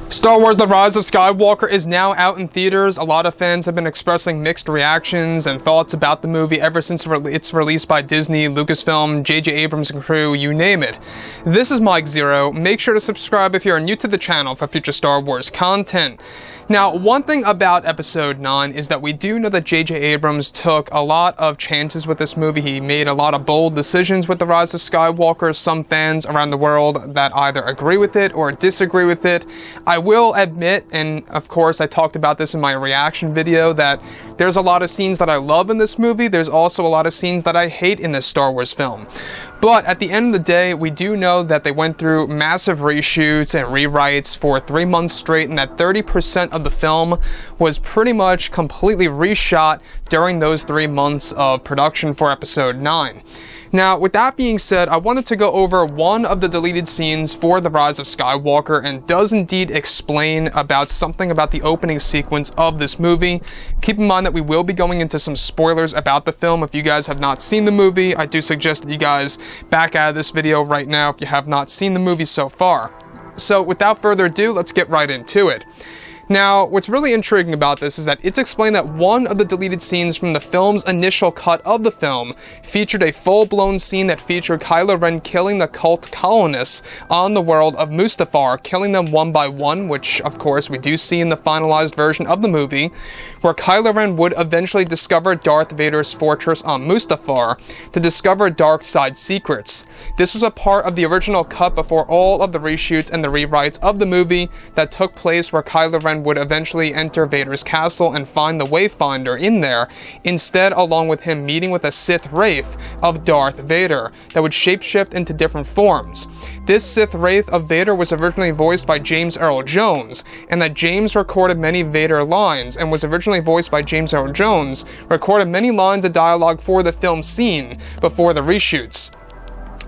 Star Wars: The Rise of Skywalker is now out in theaters. A lot of fans have been expressing mixed reactions and thoughts about the movie ever since its release by Disney, Lucasfilm, J.J. Abrams and crew, you name it. This is Mike Zero. Make sure to subscribe if you're new to the channel for future Star Wars content. Now, one thing about Episode 9 is that we do know that J.J. Abrams took a lot of chances with this movie. He made a lot of bold decisions with The Rise of Skywalker. Some fans around the world that either agree with it or disagree with it. I will admit, and of course I talked about this in my reaction video, that there's a lot of scenes that I love in this movie. There's also a lot of scenes that I hate in this Star Wars film. But at the end of the day, we do know that they went through massive reshoots and rewrites for 3 months straight, and that 30% of the film was pretty much completely reshot during those 3 months of production for Episode 9. Now, with that being said, I wanted to go over one of the deleted scenes for The Rise of Skywalker, and does indeed explain about something about the opening sequence of this movie. Keep in mind that we will be going into some spoilers about the film. If you guys have not seen the movie, I do suggest that you guys back out of this video right now if you have not seen the movie so far. So, without further ado, let's get right into it. Now, what's really intriguing about this is that it's explained that one of the deleted scenes from the film's initial cut of the film featured a full-blown scene that featured Kylo Ren killing the cult colonists on the world of Mustafar, killing them one by one, which, of course, we do see in the finalized version of the movie, where Kylo Ren would eventually discover Darth Vader's fortress on Mustafar to discover dark side secrets. This was a part of the original cut before all of the reshoots and the rewrites of the movie that took place, where Kylo Ren would eventually enter Vader's castle and find the Wayfinder in there, instead along with him meeting with a Sith Wraith of Darth Vader that would shapeshift into different forms. This Sith Wraith of Vader was originally voiced by James Earl Jones, and that James recorded many Vader lines, and was originally voiced by James Earl Jones, recorded many lines of dialogue for the film scene before the reshoots.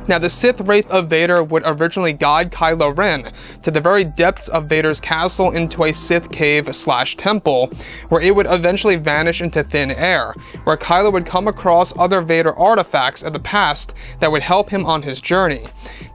Now, the Sith Wraith of Vader would originally guide Kylo Ren to the very depths of Vader's castle into a Sith cave/temple, where it would eventually vanish into thin air, where Kylo would come across other Vader artifacts of the past that would help him on his journey.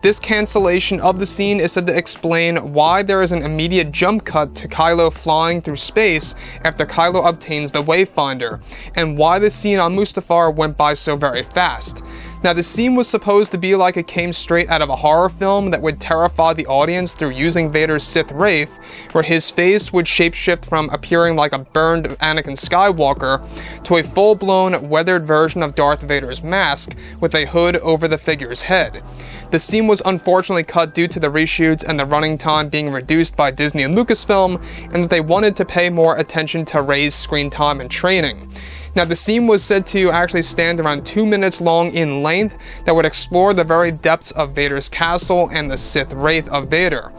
This cancellation of the scene is said to explain why there is an immediate jump cut to Kylo flying through space after Kylo obtains the Wayfinder, and why the scene on Mustafar went by so very fast. Now, the scene was supposed to be like it came straight out of a horror film that would terrify the audience through using Vader's Sith Wraith, where his face would shapeshift from appearing like a burned Anakin Skywalker to a full-blown, weathered version of Darth Vader's mask with a hood over the figure's head. The scene was unfortunately cut due to the reshoots and the running time being reduced by Disney and Lucasfilm, and that they wanted to pay more attention to Rey's screen time and training. Now, the scene was said to actually stand around 2 minutes long in length that would explore the very depths of Vader's castle and the Sith Wraith of Vader.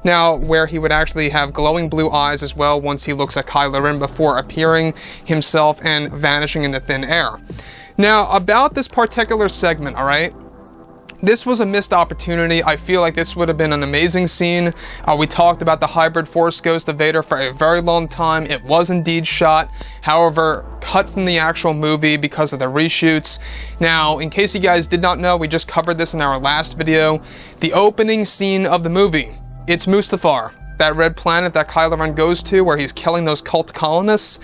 Now, where he would actually have glowing blue eyes as well once he looks at Kylo Ren before appearing himself and vanishing into thin air. Now, about this particular segment, alright? This was a missed opportunity. I feel like this would have been an amazing scene. We talked about the hybrid Force Ghost of Vader for a very long time. It was indeed shot, however, cut from the actual movie because of the reshoots. Now, in case you guys did not know, we just covered this in our last video. The opening scene of the movie, it's Mustafar, that red planet that Kylo Ren goes to where he's killing those cult colonists.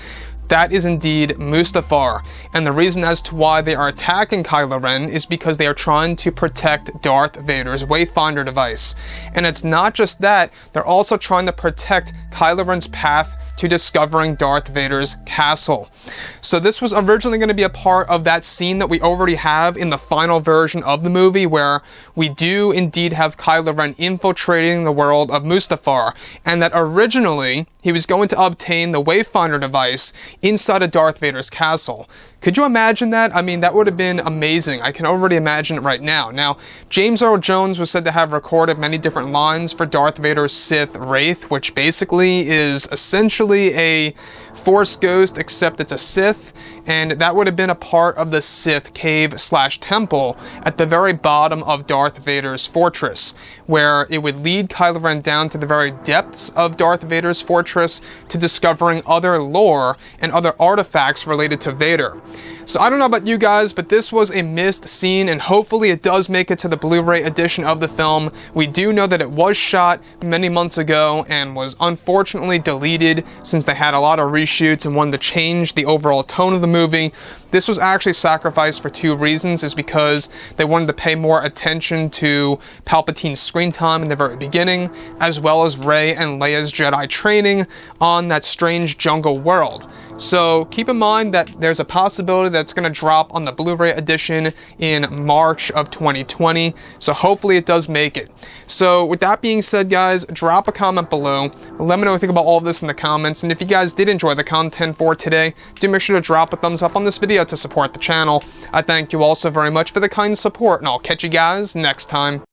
That is indeed Mustafar, and the reason as to why they are attacking Kylo Ren is because they are trying to protect Darth Vader's Wayfinder device. And it's not just that, they're also trying to protect Kylo Ren's path to discovering Darth Vader's castle. So this was originally going to be a part of that scene that we already have in the final version of the movie, where we do indeed have Kylo Ren infiltrating the world of Mustafar, and that originally he was going to obtain the Wayfinder device inside of Darth Vader's castle. Could you imagine that? I mean, that would have been amazing. I can already imagine it right now. Now, James Earl Jones was said to have recorded many different lines for Darth Vader's Sith Wraith, which basically is essentially a Force Ghost, except it's a Sith, and that would have been a part of the Sith cave/temple at the very bottom of Darth Vader's fortress, where it would lead Kylo Ren down to the very depths of Darth Vader's fortress to discovering other lore and other artifacts related to Vader. So I don't know about you guys, but this was a missed scene, and hopefully it does make it to the Blu-ray edition of the film. We do know that it was shot many months ago and was unfortunately deleted since they had a lot of reshoots and wanted to change the overall tone of the movie. This was actually sacrificed for two reasons, is because they wanted to pay more attention to Palpatine's screen time in the very beginning, as well as Rey and Leia's Jedi training on that strange jungle world. So keep in mind that there's a possibility that's going to drop on the Blu-ray edition in March of 2020, so hopefully it does make it. So with that being said, guys, drop a comment below. Let me know what you think about all of this in the comments, and if you guys did enjoy the content for today, do make sure to drop a thumbs up on this video to support the channel. I thank you all so very much for the kind support, and I'll catch you guys next time.